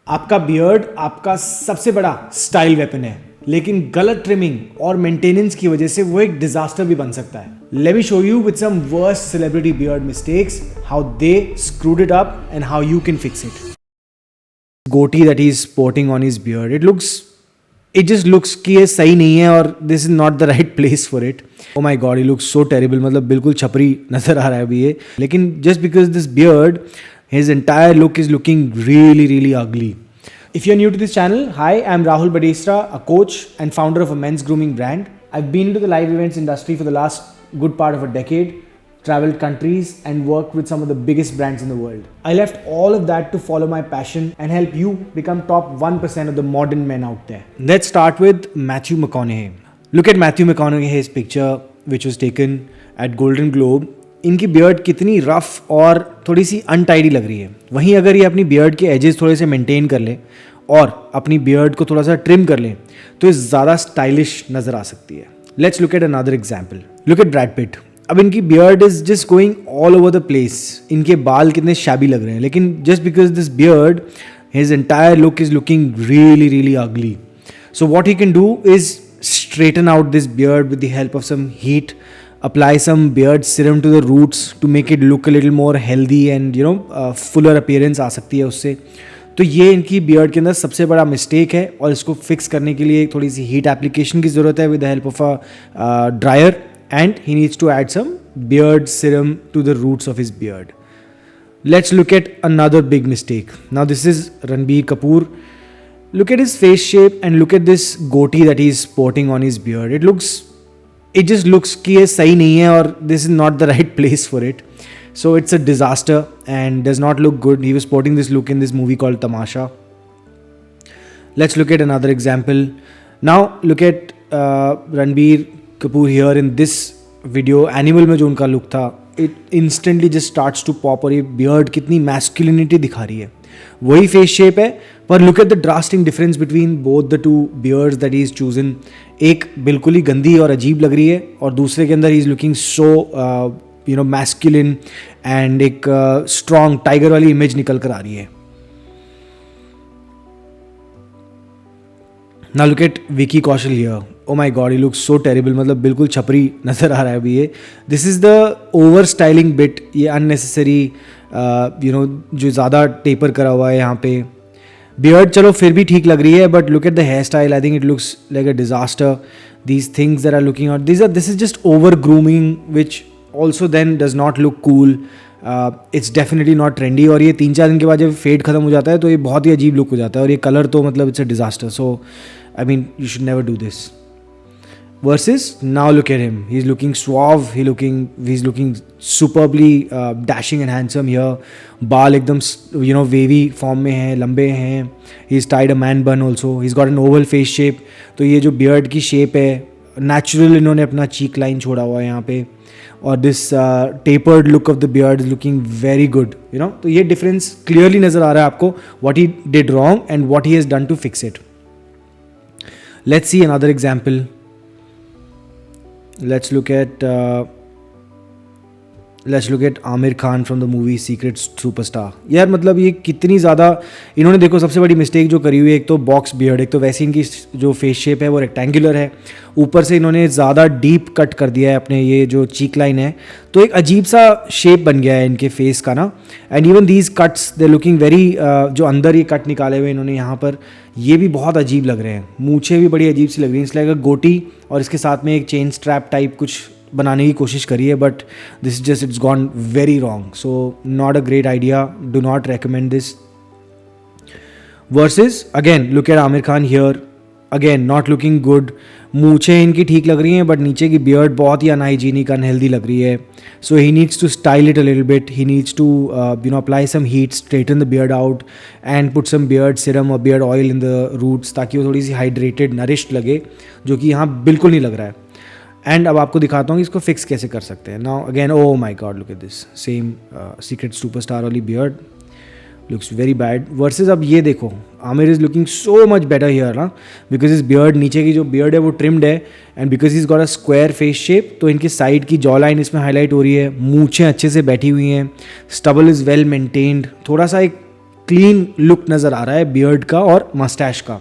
आपका बियर्ड आपका सबसे बड़ा स्टाइल वेपन है, लेकिन गलत ट्रिमिंग और मेंटेनेंस की वजह से वो एक डिजास्टर भी बन सकता है. Let me show you with some worst celebrity beard mistakes, how they screwed it up and how you can fix it. Goatee that he is sporting on his beard, it just looks कि ये सही नहीं है और this is not the right place for it. Oh my god, he looks so terrible. मतलब बिल्कुल छपरी नजर आ रहा है अभी ये. लेकिन just because this beard, his entire look is looking really really ugly. If you're new to this channel, hi, I'm Rahul Badestra, a coach and founder of a men's grooming brand. I've been into the live events industry for the last good part of a decade, traveled countries and worked with some of the biggest brands in the world. I left all of that to follow my passion and help you become top 1% of the modern men out there. Let's start with Matthew McConaughey. Look at Matthew McConaughey's picture which was taken at Golden Globe. इनकी beard कितनी rough और थोड़ी सी untidy लग रही है. वहीं अगर ये अपनी बियर्ड के एजेस थोड़े से मेंटेन कर ले और अपनी बियर्ड को थोड़ा सा ट्रिम कर ले तो ये ज़्यादा स्टाइलिश नज़र आ सकती है. Let's look at another example. Look at Brad Pitt. अब इनकी beard is just going all over the place. इनके बाल कितने शैबी लग रहे हैं, लेकिन just because this beard his entire look is looking really really ugly. So what he can do is straighten out this beard with the help of some heat, apply some beard serum to the roots to make it look a little more healthy and fuller appearance आ सकती है उससे. तो ये इनकी beard के अंदर सबसे बड़ा मिस्टेक है और इसको फिक्स करने के लिए थोड़ी सी हीट एप्लीकेशन की ज़रूरत है with the help of a dryer, and he needs to add some beard serum to the roots of his beard. Let's look at another big mistake. Now this is Ranbir Kapoor. Look at his face shape and look at this goatee that he is sporting on his beard. It just looks कि ये सही नहीं है और this is not the right place for it. So it's a disaster and does not look good. He was sporting this look in this movie called Tamasha. Let's look at another example. Now look at Ranbir Kapoor here in this video. Animal में जो उनका look था, it instantly just starts to pop और ये beard कितनी masculinity दिखा रही है. वही फेस शेप है पर look at the drastic difference between both the two beards that he is chosen. एक बिल्कुल ही गंदी और अजीब लग रही है और दूसरे के अंदर he is looking so masculine and एक स्ट्रॉन्ग टाइगर वाली इमेज निकल कर आ रही है. Now look at Vicky Kaushal here. Oh my god, he looks so terrible. मतलब बिल्कुल छपरी नज़र आ रहा है अभी ये. This is the over styling bit. ये unnecessary जो ज़्यादा टेपर करा हुआ है यहाँ पे. बियर्ड चलो फिर भी ठीक लग रही है, but look at the hair style. I think it looks like a disaster. These things that are looking out, this is just over grooming which also then does not look cool. It's definitely not trendy. और ये 3-4 दिन के बाद जब fade खत्म हो जाता है तो ये बहुत ही अजीब लुक हो जाता है और ये कलर तो मतलब it's a disaster. So I mean you should never do this. Versus now look at him. He's looking suave. He's looking superbly dashing and handsome here. बाल एकदम wavy form में हैं, लंबे हैं. He's tied a man bun also. He's got an oval face shape. तो ये जो beard की shape है, natural इन्होंने अपना cheek line छोड़ा हुआ है यहाँ पे. और this tapered look of the beard is looking very good. तो ये difference clearly नज़र आ रहा है आपको. What he did wrong and what he has done to fix it. Let's see another example. Let's look at Aamir Khan from the movie secret superstar. यार मतलब ये कितनी ज़्यादा इन्होंने देखो सबसे बड़ी मिस्टेक जो करी हुई है, एक तो बॉक्स बियर्ड. एक तो वैसे इनकी जो फेस शेप है वो रेक्टेंगुलर है, ऊपर से इन्होंने ज़्यादा डीप कट कर दिया है अपने ये जो चीक लाइन है, तो एक अजीब सा शेप बन गया है इनके फेस का ना. And even these cuts they looking very जो अंदर ये कट निकाले हुए इन्होंने यहाँ पर, ये भी बहुत अजीब लग रहे हैं. मूछें भी बड़ी अजीब सी लग रही हैं. इसलिए अगर गोटी और इसके साथ में एक चेन स्ट्रैप टाइप कुछ बनाने की कोशिश करी है, but this just it's gone very wrong. So not a great idea. Do not recommend this. Versus again look at Aamir Khan here. Again not looking good. मूछें इनकी ठीक लग रही हैं बट नीचे की बियर्ड बहुत ही अनहाइजीनिक अनहेल्दी लग रही है. So he needs to style it a little bit. He needs to apply some heat, straighten the beard out and put some beard serum और beard oil in the roots, ताकि वो थोड़ी सी hydrated nourished लगे, जो कि यहाँ बिल्कुल नहीं लग रहा है. एंड अब आपको दिखाता हूँ कि इसको फिक्स कैसे कर सकते हैं. Now again oh my God, look at this same Secret Superstar वाली beard. Looks very bad. Versus अब ये देखो, Aamir is looking so much better here ना, बिकॉज इस बियर्ड, नीचे की जो बियर्ड है वो ट्रिम्ड है, and because is got a square face shape, तो इनकी साइड की जॉ लाइन इसमें हाईलाइट हो रही है. मूछें अच्छे से बैठी हुई हैं. Stubble is well maintained. थोड़ा सा एक क्लीन लुक नज़र आ रहा है बियर्ड का और मस्टैश का.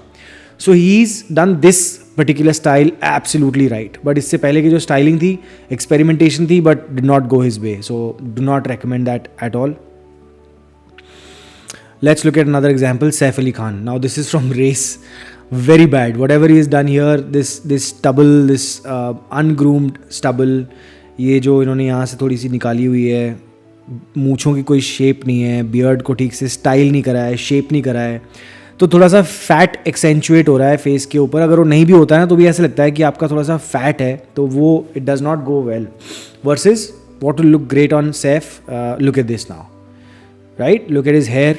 So he is done this particular style absolutely right. But इससे पहले की जो स्टाइलिंग थी एक्सपेरिमेंटेशन थी but did not go his way. So do not recommend that at all. Let's look at another example, Saif Ali Khan. Now this is from Race. Very bad. Whatever he has done here, this stubble, this ungroomed stubble, ये जो इन्होंने यहाँ से थोड़ी सी निकाली हुई है, मूँछों की कोई शेप नहीं है, बियर्ड को ठीक से स्टाइल नहीं करा है, शेप नहीं करा है, तो थोड़ा सा फैट एक्सेंचुएट हो रहा है फेस के ऊपर. अगर वो नहीं भी होता है ना तो भी ऐसे लगता है कि आपका थोड़ा सा फैट है, तो वो it does not go well. Versus what will look great on Saif, look at this now. Right, look at his hair.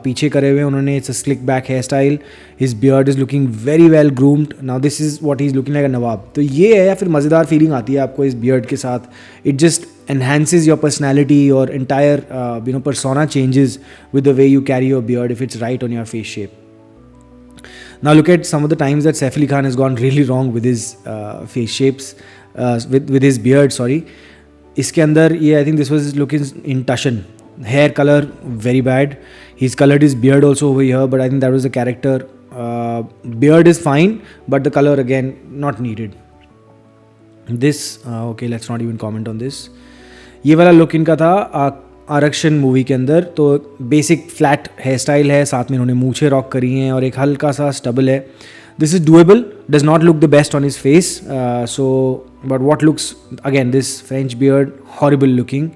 पीछे करे हुए उन्होंने, it's a slick back hairstyle. His beard is looking very well groomed. Now this is what he's looking like a नवाब. तो ये है, या फिर मज़ेदार फीलिंग आती है आपको इस beard के साथ. It just enhances your personality. Your entire persona changes with the way you carry your beard if it's right on your face shape. Now look at some of the times that Saif Ali Khan has gone really wrong with his face shapes, with his beard. Sorry. इसके अंदर ये I think this was looking in Tashan. Hair color very bad. He's colored his beard also over here, but I think that was the character. Beard is fine, but the color again not needed. This okay, let's not even comment on this. ये वाला look इनका था आरक्षण movie के अंदर. तो basic flat hair style है, साथ में इन्होंने मूछें रॉक करी हैं और एक हल्का सा स्टबल है. This is doable. Does not look the best on his face. But what looks again, this French beard horrible looking.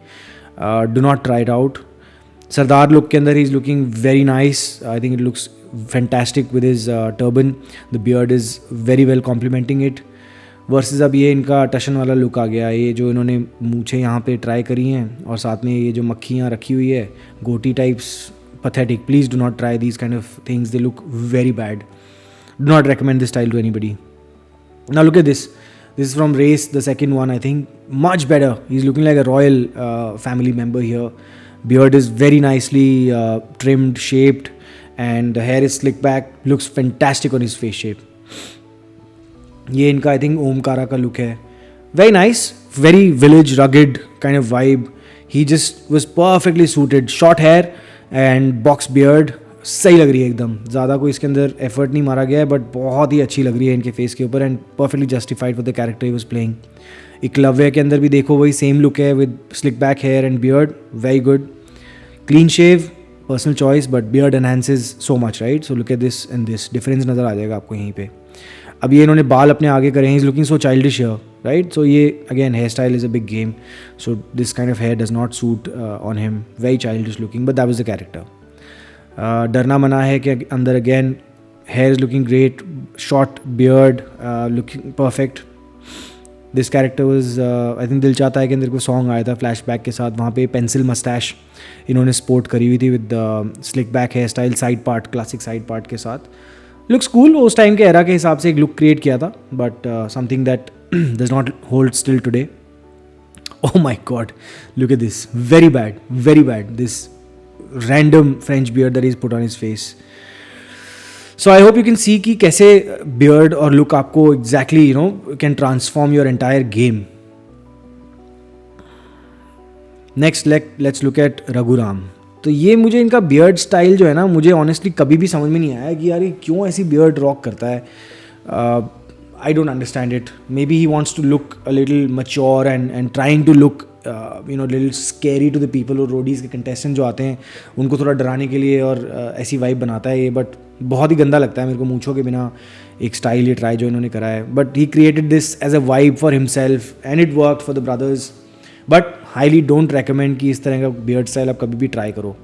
Do not try it out. Sardar look के अंदर he is looking very nice. I think it looks fantastic with his turban. The beard is very well complementing it. Versus अब ये इनका टशन वाला look आ गया. ये जो इन्होंने मूछें यहाँ पे ट्राई करी हैं और साथ में ये जो मक्खियाँ रखी हुई है, गोटी types, pathetic. Please do not try these kind of things. They look very bad. Do not recommend this style to anybody. Now look at this. This is from Race, the second one, I think. Much better. He's looking like a royal family member here. Beard is very nicely trimmed, shaped, and the hair is slicked back. Looks fantastic on his face shape. ये इनका I think Omkara का look है. Very nice, very village, rugged kind of vibe. He just was perfectly suited. Short hair and box beard. सही लग रही है एकदम. ज़्यादा कोई इसके अंदर एफर्ट नहीं मारा गया है, बट बहुत ही अच्छी लग रही है इनके फेस के ऊपर and perfectly justified with the character he was playing. Eklavya के अंदर भी देखो वही सेम लुक है with slick back hair and beard. Very good. Clean shave, personal choice, but beard enhances so much, right. So look at this and this difference नज़र आ जाएगा आपको यहीं पे. अब ये इन्होंने बाल अपने आगे करे हैं. Is looking so childish here, right. So ये again hair style is a big game. So this kind of hair does not suit on him. Very childish looking, but that was the character. Darna Mana Hai कि अंदर again hair is looking great, short beard, looking perfect. This character was I think Dil Chahta है कि अंदर कोई song आया था flashback के साथ. वहाँ पे पेंसिल मस्टैश इन्होंने स्पोर्ट करी हुई थी with slick back hair style, side part, classic side part के साथ. Looks cool. उस टाइम के एरा के हिसाब से एक लुक क्रिएट किया था, but something that does not hold still today. Oh my god, look at this. Very bad, very bad. This random French beard that he's put on his face. So I hope you can see कि कैसे beard और look आपको exactly can transform your entire game. Next let's look at Raghuram. तो ये मुझे इनका beard style जो है ना, मुझे honestly कभी भी समझ में नहीं आया कि यार ये क्यों ऐसी beard rock करता है. I don't understand it. Maybe he wants to look a little mature and trying to look little scary to the people. और रोडीज़ के कंटेस्टेंट जो आते हैं उनको थोड़ा डराने के लिए और ऐसी वाइब बनाता है ये. बट बहुत ही गंदा लगता है मेरे को मूंछों के बिना एक स्टाइल ये ट्राई जो इन्होंने करा है. But he created this as a vibe for himself and it worked for the brothers. But highly don't recommend कि इस तरह का बियर्ड स्टाइल आप कभी भी ट्राई करो.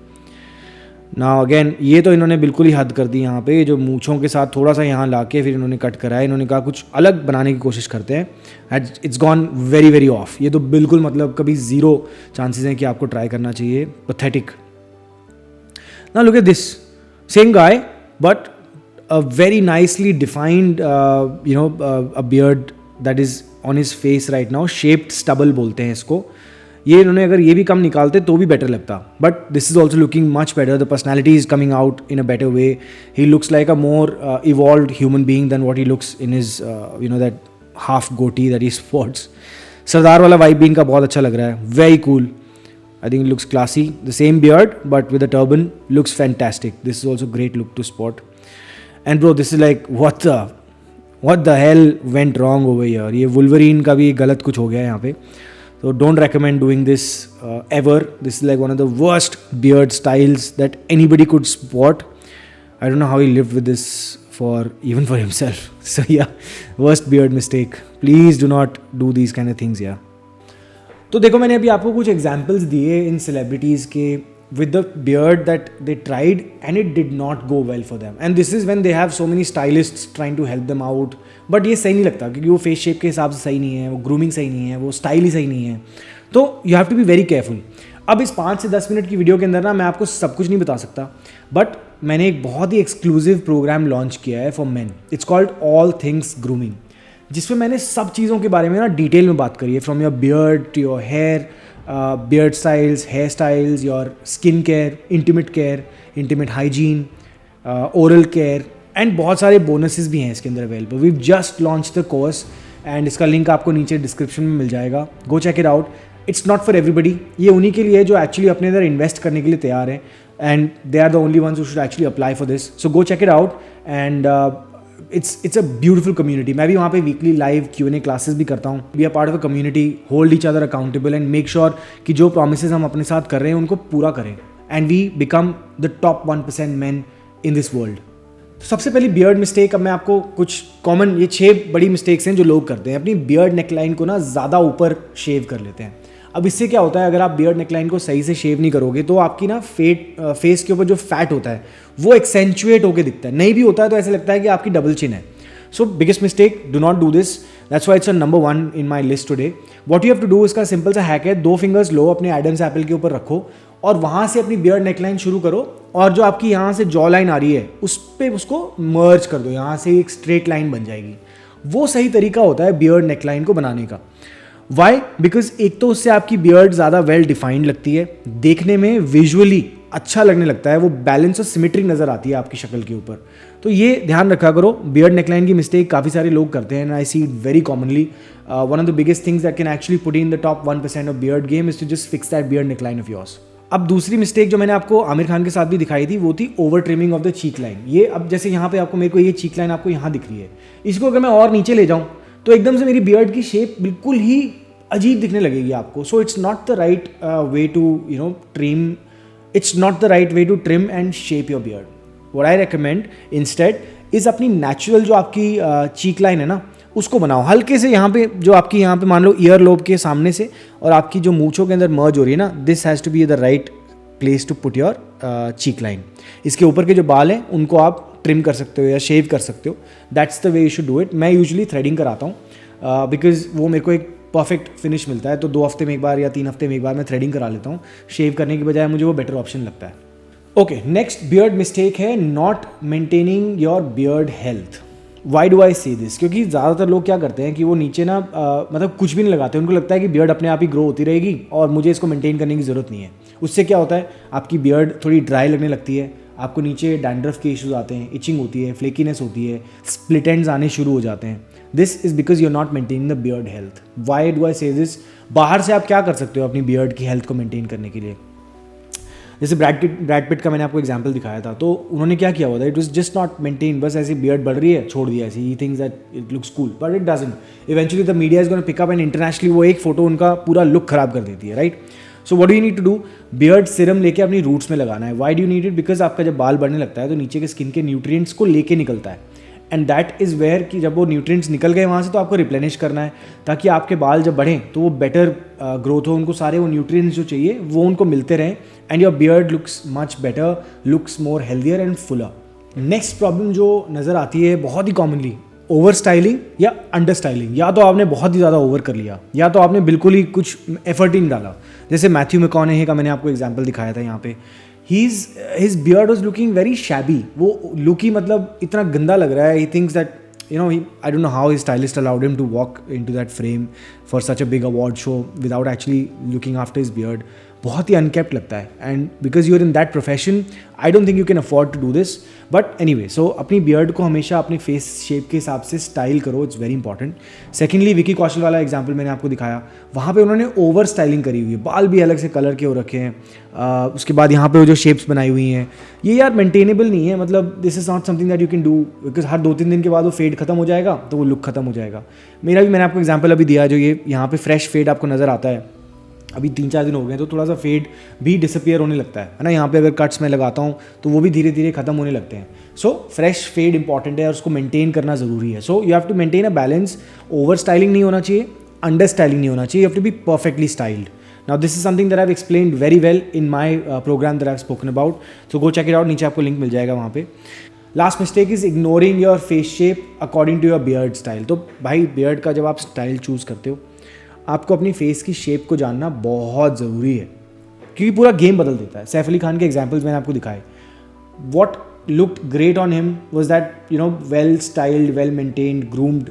नाउ अगेन ये तो इन्होंने बिल्कुल ही हद कर दी यहाँ पे. जो मूँछों के साथ थोड़ा सा यहाँ ला के फिर इन्होंने कट करा है. इन्होंने कहा कुछ अलग बनाने की कोशिश करते हैं. It's gone very very of. ये तो बिल्कुल मतलब कभी ज़ीरो चांसेस हैं कि आपको ट्राई करना चाहिए. Pathetic. Now look at this. Same guy but a very nicely defined a beard that is on his face right now. Shaped stubble बोलते हैं इसको. ये इन्होंने अगर ये भी कम निकालते तो भी बेटर लगता. But this is also looking much better. The personality is coming out in a better way. He looks like a more evolved human being than what he looks in his that half goatee that he sports. सरदार वाला vibe भी इनका बहुत अच्छा लग रहा है. Very cool. I think it looks classy. The same beard but with a turban looks fantastic. This is also great look to spot. And bro, this is like what the hell went wrong over here. ये Wolverine का भी गलत कुछ हो गया है यहाँ पे. So don't recommend doing this ever. This is like one of the worst beard styles that anybody could spot. I don't know how he lived with this even for himself. So yeah, worst beard mistake. Please do not do these kind of things, yeah. तो देखो, मैंने अभी आपको कुछ examples दिए इन celebrities के with the beard that they tried and it did not go well for them, and this is when they have so many stylists trying to help them out. बट ये सही नहीं लगता क्योंकि वो फेस शेप के हिसाब से सही नहीं है, वो ग्रूमिंग सही नहीं है, वो स्टाइल ही सही नहीं है. तो you have to be very careful. अब इस 5 से 10 मिनट की वीडियो के अंदर ना मैं आपको सब कुछ नहीं बता सकता, बट मैंने एक बहुत ही एक्सक्लूसिव प्रोग्राम लॉन्च किया है for main. It's called all things grooming, जिसमें मैंने सब चीज़ों के बारे में ना डिटेल में बात करी है. From your beard to your hair, beard styles, hair styles, your skin care, intimate hygiene, oral care, and बहुत सारे बोनसेस भी हैं इसके अंदर available. We just launch the course and इसका लिंक आपको नीचे डिस्क्रिप्शन में मिल जाएगा. Go check it out. It's not for everybody. ये उन्हीं के लिए है जो एक्चुअली अपने अंदर इन्वेस्ट करने के लिए तैयार हैं, and they are the only ones who should actually apply for this. So go check it out and it's a beautiful community. मैं भी वहाँ पे वीकली लाइव Q&A क्लासेस भी करता हूँ. We are part of a community, hold each other accountable and make sure कि जो promises हम अपने साथ कर रहे हैं उनको पूरा करें, and we become the top 1% man in this world. सबसे पहली बियर्ड मिस्टेक, अब मैं आपको कुछ कॉमन, ये 6 बड़ी मिस्टेक्स हैं जो लोग करते हैं. अपनी बियर्ड नेकलाइन को ना ज़्यादा ऊपर शेव कर लेते हैं. अब इससे क्या होता है, अगर आप बियर्ड नेकलाइन को सही से शेव नहीं करोगे तो आपकी ना फेस के ऊपर जो फैट होता है वो एक्सेंचुएट होकर दिखता है. नहीं भी होता है तो ऐसा लगता है कि आपकी डबल चिन है. So biggest mistake, do not do this. That's why it's number 1 in my list today. What you have to do, इसका सिंपल सा हैक है. 2 फिंगर्स लो, अपने एडम्स एप्पल के ऊपर रखो और वहाँ से अपनी बियर्ड नेकलाइन शुरू करो, और जो आपकी यहाँ से जॉ लाइन आ रही है उस पर उसको मर्ज कर दो. यहाँ से एक स्ट्रेट लाइन बन जाएगी. वो सही तरीका होता है बियर्ड नेकलाइन को बनाने का. वाई? बिकॉज एक तो उससे आपकी बियर्ड ज़्यादा वेल डिफाइंड लगती है, देखने में विजुअली अच्छा लगने लगता है, वो बैलेंस और सिमेट्री नज़र आती है आपकी शक्ल के ऊपर. तो ये ध्यान रखा करो. बियर्ड नेकलाइन की मिस्टेक काफ़ी सारे लोग करते हैं, and I see it very commonly. One of the biggest things that can actually put in the top 1% of beard game is to just fix that beard neckline of yours. अब दूसरी mistake जो मैंने आपको आमिर खान के साथ भी दिखाई थी वो थी over trimming of the cheek line. ये अब जैसे यहाँ पे आपको, मेरे को ये चीक लाइन आपको यहाँ दिख रही है, इसको अगर मैं और नीचे ले जाऊँ तो एकदम से मेरी बियर्ड की शेप बिल्कुल ही अजीब दिखने लगेगी आपको. So it's not the right way to trim. It's not the right way to trim and shape your beard. What I recommend instead is अपनी नेचुरल जो आपकी चीक लाइन है ना उसको बनाओ हल्के से. यहाँ पे जो आपकी यहाँ पे मान लो ईयर लोब के सामने से और आपकी जो मूंछों के अंदर मर्ज हो रही है ना, this has to be the right place to put your cheek line. इसके ऊपर के जो बाल हैं उनको आप ट्रिम कर सकते हो या शेव कर सकते हो. That's the way you should do it. मैं यूजुअली थ्रेडिंग कराता हूँ बिकॉज वो मेरे को एक परफेक्ट फिनिश मिलता है. तो 2 हफ्ते में एक बार या 3 हफ्ते में एक बार मैं थ्रेडिंग करा लेता हूँ. शेव करने की बजाय मुझे वो बेटर ऑप्शन लगता है. ओके, नेक्स्ट बियर्ड मिस्टेक है not maintaining your beard health. Why do I say this? क्योंकि ज़्यादातर लोग क्या करते हैं कि वो नीचे ना मतलब कुछ भी नहीं लगाते. उनको लगता है कि बियर्ड अपने आप ही ग्रो होती रहेगी और मुझे इसको मेंटेन करने की ज़रूरत नहीं है. उससे क्या होता है, आपकी बियर्ड थोड़ी ड्राई लगने लगती है, आपको नीचे डैंड्रफ के इश्यूज आते हैं, इचिंग होती है, फ्लेकीनेस होती है, स्प्लिट एंड्स आने शुरू हो जाते हैं. This is because you are not maintaining the beard health. Why do I say this? बाहर से आप क्या कर सकते हो अपनी बियर्ड की हेल्थ को मेंटेन करने के लिए? जैसे ब्रैड पिट का मैंने आपको एग्जांपल दिखाया था, तो उन्होंने क्या किया हुआ था, it was just not maintain. बस ऐसी बियर्ड बढ़ रही है, छोड़ दिया ऐसे. He thinks that it looks cool but it doesn't. Eventually the media is gonna pick up and internationally वो एक फोटो उनका पूरा लुक खराब कर देती है, right? So what do you need to do? Beard serum लेके अपनी रूट्स में लगाना है. Why do you need it? Because आपका जब बाल बढ़ने लगता है तो नीचे के स्किन के न्यूट्रिएंट्स को लेके निकलता है, एंड दैट इज़ वेयर कि जब वो न्यूट्रिएंट्स निकल गए वहाँ से तो आपको रिप्लेनिश करना है ताकि आपके बाल जब बढ़ें तो वो बेटर ग्रोथ हो, उनको सारे वो न्यूट्रिएंट्स जो चाहिए वो उनको मिलते रहें, and your beard looks much better, looks more healthier and Fuller. Next problem जो नज़र आती है बहुत ही कॉमनली, ओवर स्टाइलिंग या अंडर स्टाइलिंग. या तो आपने बहुत ही ज़्यादा ओवर कर लिया या तो आपने बिल्कुल ही कुछ एफर्ट ही नहीं डाला. जैसे मैथ्यू मैकॉनही का मैंने आपको एग्जाम्पल दिखाया था यहाँ पे. his beard was looking very shabby. वो लुक ही मतलब इतना गंदा लग रहा है. He thinks that I don't know how his stylist allowed him to walk into that frame for such a big award show without actually looking after his beard. बहुत ही unkempt लगता है, and because you are in that profession I don't think you can afford to do this, but anyway so अपनी beard को हमेशा अपने face shape के हिसाब से स्टाइल करो, it's very important. Secondly Vicky Kaushal वाला एग्जाम्पल मैंने आपको दिखाया, वहाँ पे उन्होंने ओवर स्टाइलिंग करी हुई है, बाल भी अलग से कलर के हो रखे हैं, उसके बाद यहाँ पे वो जो शेप्स बनाई हुई हैं ये यार मेंटेनेबल नहीं है, मतलब this is not something that you can do, because हर 2-3 दिन के बाद वो फेड खत्म हो जाएगा तो वो लुक खत्म हो जाएगा। मैंने आपको एग्जाम्पल अभी दिया, जो ये यहाँ पे फ्रेश फेड आपको नज़र आता है, अभी 3-4 दिन हो गए तो थोड़ा सा फेड भी डिसअपियर होने लगता है ना, यहाँ पे अगर कट्स मैं लगाता हूँ तो वो भी धीरे धीरे खत्म होने लगते हैं। सो फ्रेश फेड इंपॉर्टेंट है और उसको मेंटेन करना ज़रूरी है। So you have to maintain a balance, over styling नहीं होना चाहिए, अंडर स्टाइलिंग नहीं होना चाहिए, you have to be perfectly styled. Now this is something that I have explained very well in my program that I have spoken about, so go check it out, नीचे आपको link मिल जाएगा वहाँ पे। Last mistake is ignoring your face shape according to your beard style. तो भाई beard का जब आप स्टाइल चूज़ करते हो आपको अपनी फेस की शेप को जानना बहुत ज़रूरी है, क्योंकि पूरा गेम बदल देता है। सैफ अली खान के एग्जाम्पल्स मैंने आपको दिखाए, what looked great on him was that well styled, well maintained, groomed,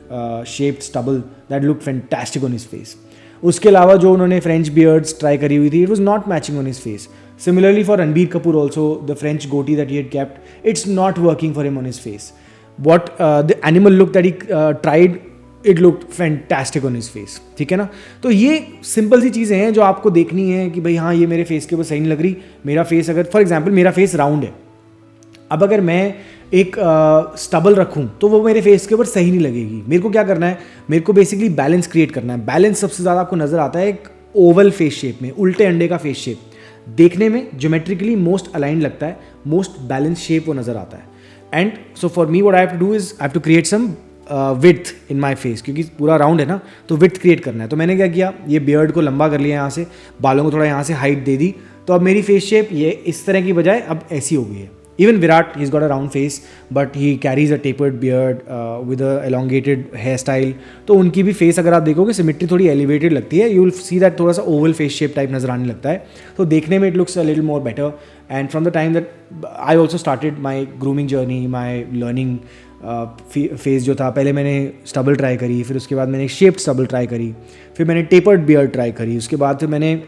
shaped stubble that looked fantastic on his face. उसके अलावा जो उन्होंने फ्रेंच बियर्ड्स ट्राई करी हुई थी, it was not matching on his face. Similarly for Ranbir Kapoor also, the French goatee that he had kept, it's not working for him on his face. What the Animal look that he tried, it look fantastic on his face. ठीक है ना, तो ये simple सी चीज़ें हैं जो आपको देखनी है कि भाई हाँ ये मेरे फेस के ऊपर सही नहीं लग रही। मेरा फेस अगर फॉर एग्जांपल मेरा फेस राउंड है, अब अगर मैं एक स्टबल रखूं तो वो मेरे फेस के ऊपर सही नहीं लगेगी। मेरे को क्या करना है, मेरे को बेसिकली बैलेंस क्रिएट करना है। बैलेंस सबसे ज़्यादा आपको नज़र आता है एक ओवल फेस शेप में, उल्टे अंडे का फेस शेप देखने में ज्योमेट्रिकली मोस्ट अलाइंड लगता है, मोस्ट बैलेंस शेप वो नज़र आता है। And so for me what I have to do is I have to create some width in my face, क्योंकि पूरा राउंड है ना, तो विड्थ क्रिएट करना है। तो मैंने क्या किया, ये बियर्ड को लंबा कर लिया, यहाँ से बालों को थोड़ा यहाँ से हाइट दे दी, तो अब मेरी फेस शेप ये इस तरह की बजाय अब ऐसी हो गई है। Even Virat, he is got a round face but he carries a tapered beard with a elongated hair style, तो उनकी भी फेस अगर आप देखोगे सिमेट्री थोड़ी एलिवेटेड लगती है, यू विल सी दैट थोड़ा सा ओवल फेस शेप टाइप नजर आने लगता है, तो देखने में it looks a little more better. And from the time that I also started my grooming journey, my learning phase जो था, पहले मैंने स्टबल ट्राई करी, फिर उसके बाद मैंने शेप्ड स्टबल ट्राई करी, फिर मैंने टेपर्ड बियर्ड ट्राई करी, उसके बाद फिर मैंने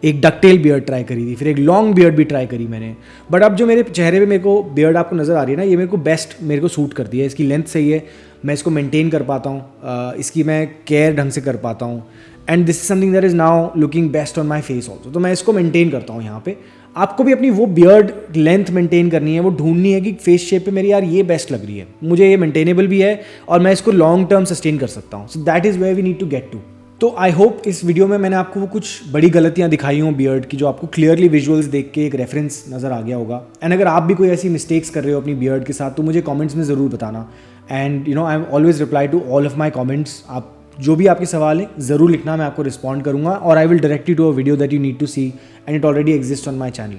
एक डकटेल बियर्ड ट्राई करी थी, फिर एक लॉन्ग बियर्ड भी ट्राई करी मैंने। बट अब जो मेरे चेहरे पे मेरे को बियर्ड आपको नज़र आ रही है ना, ये मेरे को बेस्ट मेरे को सूट करती है, इसकी लेंथ सही है, मैं इसको मेंटेन कर पाता हूँ, इसकी मैं केयर ढंग से कर पाता हूँ, and this is something that is now looking best on my face also. तो मैं इसको मेंटेन करता हूँ यहाँ पे। आपको भी अपनी वो बियर्ड लेंथ मेंटेन करनी है, वो ढूंढनी है कि फेस शेप पे मेरी यार ये बेस्ट लग रही है, मुझे ये मेंटेनेबल भी है और मैं इसको लॉन्ग टर्म सस्टेन कर सकता हूँ। So that is where we need to get to. तो आई होप इस वीडियो में मैंने आपको वो कुछ बड़ी गलतियाँ दिखाई हों बियर्ड की, जो आपको क्लियरली विजुअल्स देख के एक रेफरेंस नज़र आ गया होगा। एंड अगर आप भी कोई ऐसी मिस्टेक्स कर रहे हो अपनी बियर्ड के साथ तो मुझे कमेंट्स में ज़रूर बताना। And I am always reply to all of my comments. आप जो भी आपके सवाल हैं ज़रूर लिखना, मैं आपको रिस्पॉन्ड करूँगा, और I will direct you to a video that you need to see and it already exist on my channel.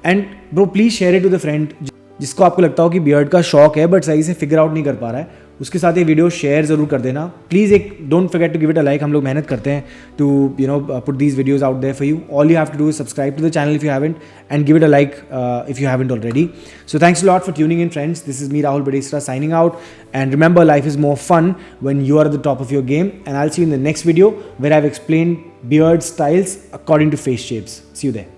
And bro please share it to the friend जिसको आपको लगता हो कि बियर्ड का शौक है बट सही से फिगर आउट नहीं कर पा रहा है, उसके साथ ये वीडियो शेयर ज़रूर कर देना प्लीज़। एक don't forget to give it a like, हम लोग मेहनत करते हैं to put these videos out there for you. All you have to do is subscribe to the channel if you haven't and give it a like if you haven't already. So thanks a lot for tuning in friends, this is me Rahul Badesara signing out, and remember life is more fun when you are at the top of your game, and I'll see you in the next video where I've explained beard styles according to face shapes. See you there.